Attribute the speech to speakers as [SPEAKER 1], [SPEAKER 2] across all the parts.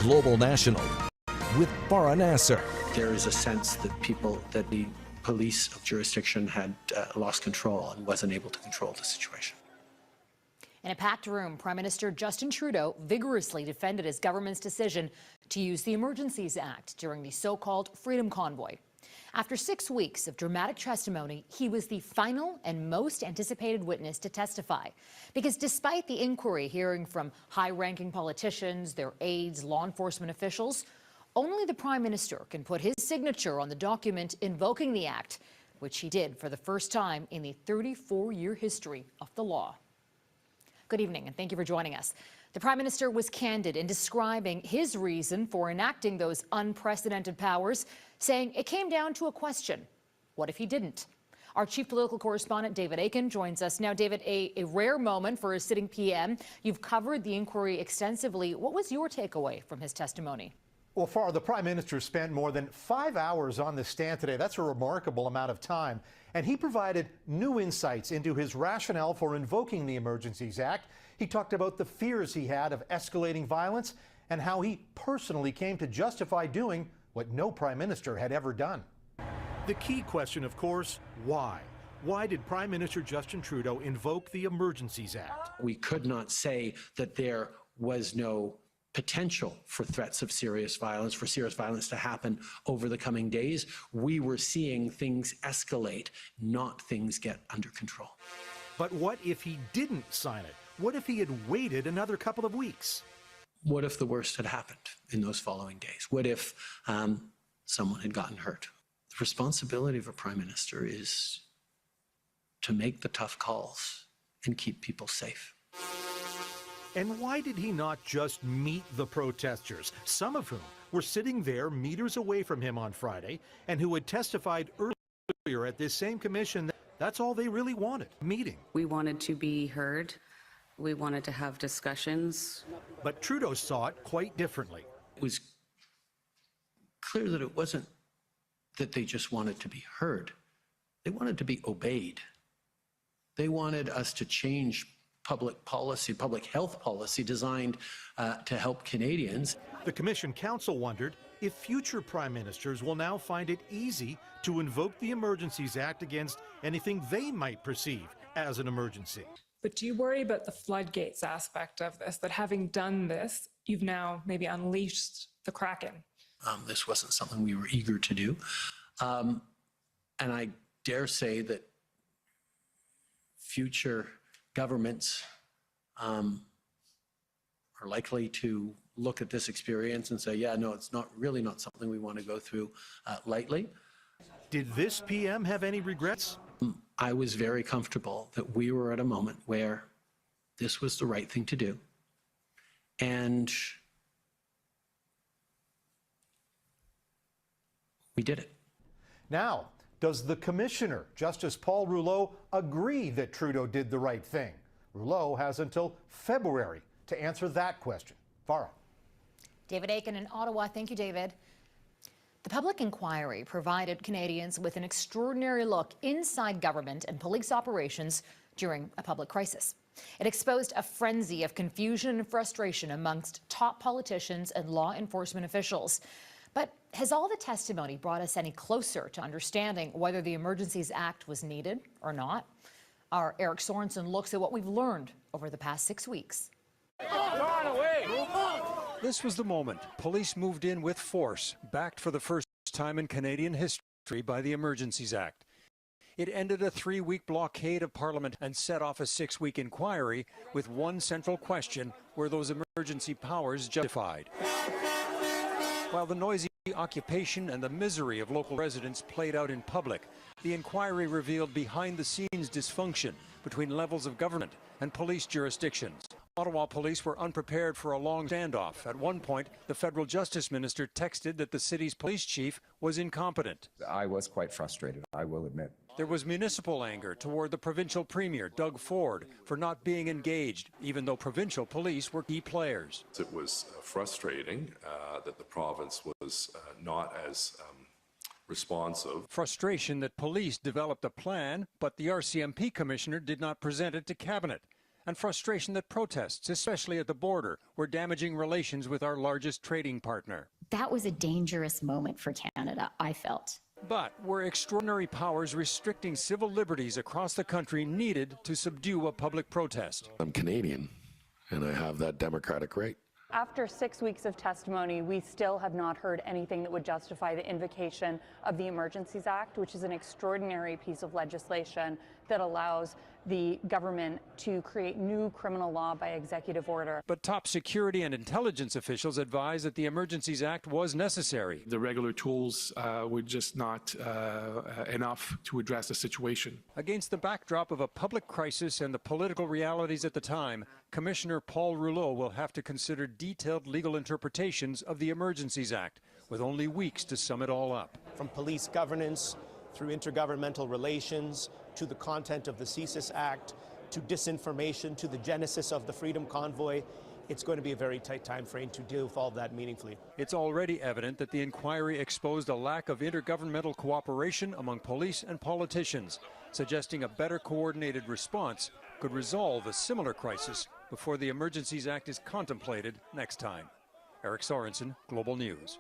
[SPEAKER 1] Global National with Farah Nasser.
[SPEAKER 2] There is a sense that the police of jurisdiction had lost control and wasn't able to control the situation.
[SPEAKER 3] In a packed room, Prime Minister Justin Trudeau vigorously defended his government's decision to use the Emergencies Act during the so-called Freedom Convoy. After 6 weeks of dramatic testimony, he was the final and most anticipated witness to testify. Because despite the inquiry hearing from high-ranking politicians, their aides, law enforcement officials, only the Prime Minister can put his signature on the document invoking the Act, which he did for the first time in the 34-year history of the law. Good evening, and thank you for joining us. The Prime Minister was candid in describing his reason for enacting those unprecedented powers, saying it came down to a question: what if he didn't? Our chief political correspondent, David Aiken, joins us now. David, a rare moment for a sitting PM. You've covered the inquiry extensively. What was your takeaway from his testimony?
[SPEAKER 4] Well, Farah, the Prime Minister spent more than 5 hours on the stand today. That's a remarkable amount of time. And he provided new insights into his rationale for invoking the Emergencies Act. He talked about the fears he had of escalating violence and how he personally came to justify doing what no Prime Minister had ever done. The key question, of course, why? Why did Prime Minister Justin Trudeau invoke the Emergencies Act?
[SPEAKER 2] We could not say that there was no potential for threats of serious violence to happen over the coming days. We were seeing things escalate, not things get under control.
[SPEAKER 4] But what if he didn't sign it? What if he had waited another couple of weeks?
[SPEAKER 2] What if the worst had happened in those following days? What if someone had gotten hurt? The responsibility of a Prime Minister is to make the tough calls and keep people safe.
[SPEAKER 4] And why did he not just meet the protesters, some of whom were sitting there meters away from him on Friday and who had testified earlier at this same commission that that's all they really wanted, meeting?
[SPEAKER 5] We wanted to be heard. We wanted to have discussions.
[SPEAKER 4] But Trudeau saw it quite differently.
[SPEAKER 2] It was clear that it wasn't that they just wanted to be heard. They wanted to be obeyed. They wanted us to change public policy, public health policy designed to help Canadians.
[SPEAKER 4] The Commission Council wondered if future Prime Ministers will now find it easy to invoke the Emergencies Act against anything they might perceive as an emergency.
[SPEAKER 6] But do you worry about the floodgates aspect of this, that having done this, you've now maybe unleashed the Kraken?
[SPEAKER 2] This wasn't something we were eager to do. And I dare say that future governments are likely to look at this experience and say, yeah, no, it's not something we want to go through lightly.
[SPEAKER 4] Did this PM have any regrets?
[SPEAKER 2] I was very comfortable that we were at a moment where this was the right thing to do. And we did it.
[SPEAKER 4] Now, does the Commissioner, Justice Paul Rouleau, agree that Trudeau did the right thing? Rouleau has until February to answer that question. Farah.
[SPEAKER 3] David Aiken in Ottawa. Thank you, David. The public inquiry provided Canadians with an extraordinary look inside government and police operations during a public crisis. It exposed a frenzy of confusion and frustration amongst top politicians and law enforcement officials. But has all the testimony brought us any closer to understanding whether the Emergencies Act was needed or not? Our Eric Sorensen looks at what we've learned over the past 6 weeks.
[SPEAKER 7] This was the moment police moved in with force, backed for the first time in Canadian history by the Emergencies Act. It ended a 3-week blockade of Parliament and set off a 6-week inquiry with one central question: were those emergency powers justified? While the noisy occupation and the misery of local residents played out in public, the inquiry revealed behind-the-scenes dysfunction between levels of government and police jurisdictions. Ottawa police were unprepared for a long standoff. At one point, the federal justice minister texted that the city's police chief was incompetent.
[SPEAKER 8] I was quite frustrated, I will admit.
[SPEAKER 7] There was municipal anger toward the provincial premier, Doug Ford, for not being engaged, even though provincial police were key players.
[SPEAKER 9] It was frustrating that the province was not as responsive.
[SPEAKER 7] Frustration that police developed a plan, but the RCMP commissioner did not present it to cabinet. and frustration that protests, especially at the border, were damaging relations with our largest trading partner.
[SPEAKER 10] That was a dangerous moment for Canada, I felt.
[SPEAKER 7] But were extraordinary powers restricting civil liberties across the country needed to subdue a public protest?
[SPEAKER 11] I'm Canadian, and I have that democratic right.
[SPEAKER 12] After 6 weeks of testimony, we still have not heard anything that would justify the invocation of the Emergencies Act, which is an extraordinary piece of legislation that allows the government to create new criminal law by executive order.
[SPEAKER 7] But top security and intelligence officials advise that the Emergencies Act was necessary.
[SPEAKER 13] The regular tools were just not enough to address the situation.
[SPEAKER 7] Against the backdrop of a public crisis and the political realities at the time, Commissioner Paul Rouleau will have to consider detailed legal interpretations of the Emergencies Act, with only weeks to sum it all up.
[SPEAKER 14] From police governance through intergovernmental relations to the content of the CSIS Act to disinformation to the genesis of the Freedom Convoy, it's going to be a very tight time frame to deal with all of that meaningfully.
[SPEAKER 7] It's already evident that the inquiry exposed a lack of intergovernmental cooperation among police and politicians, suggesting a better coordinated response could resolve a similar crisis before the Emergencies Act is contemplated next time. Eric Sorensen, Global News.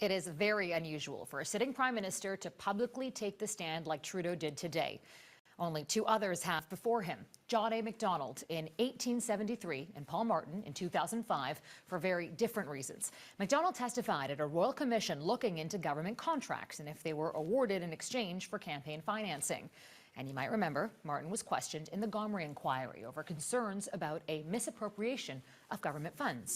[SPEAKER 3] It is very unusual for a sitting prime minister to publicly take the stand like Trudeau did today. Only two others have before him, John A. Macdonald in 1873 and Paul Martin in 2005, for very different reasons. Macdonald testified at a royal commission looking into government contracts and if they were awarded in exchange for campaign financing. And you might remember, Martin was questioned in the Gomery inquiry over concerns about a misappropriation of government funds.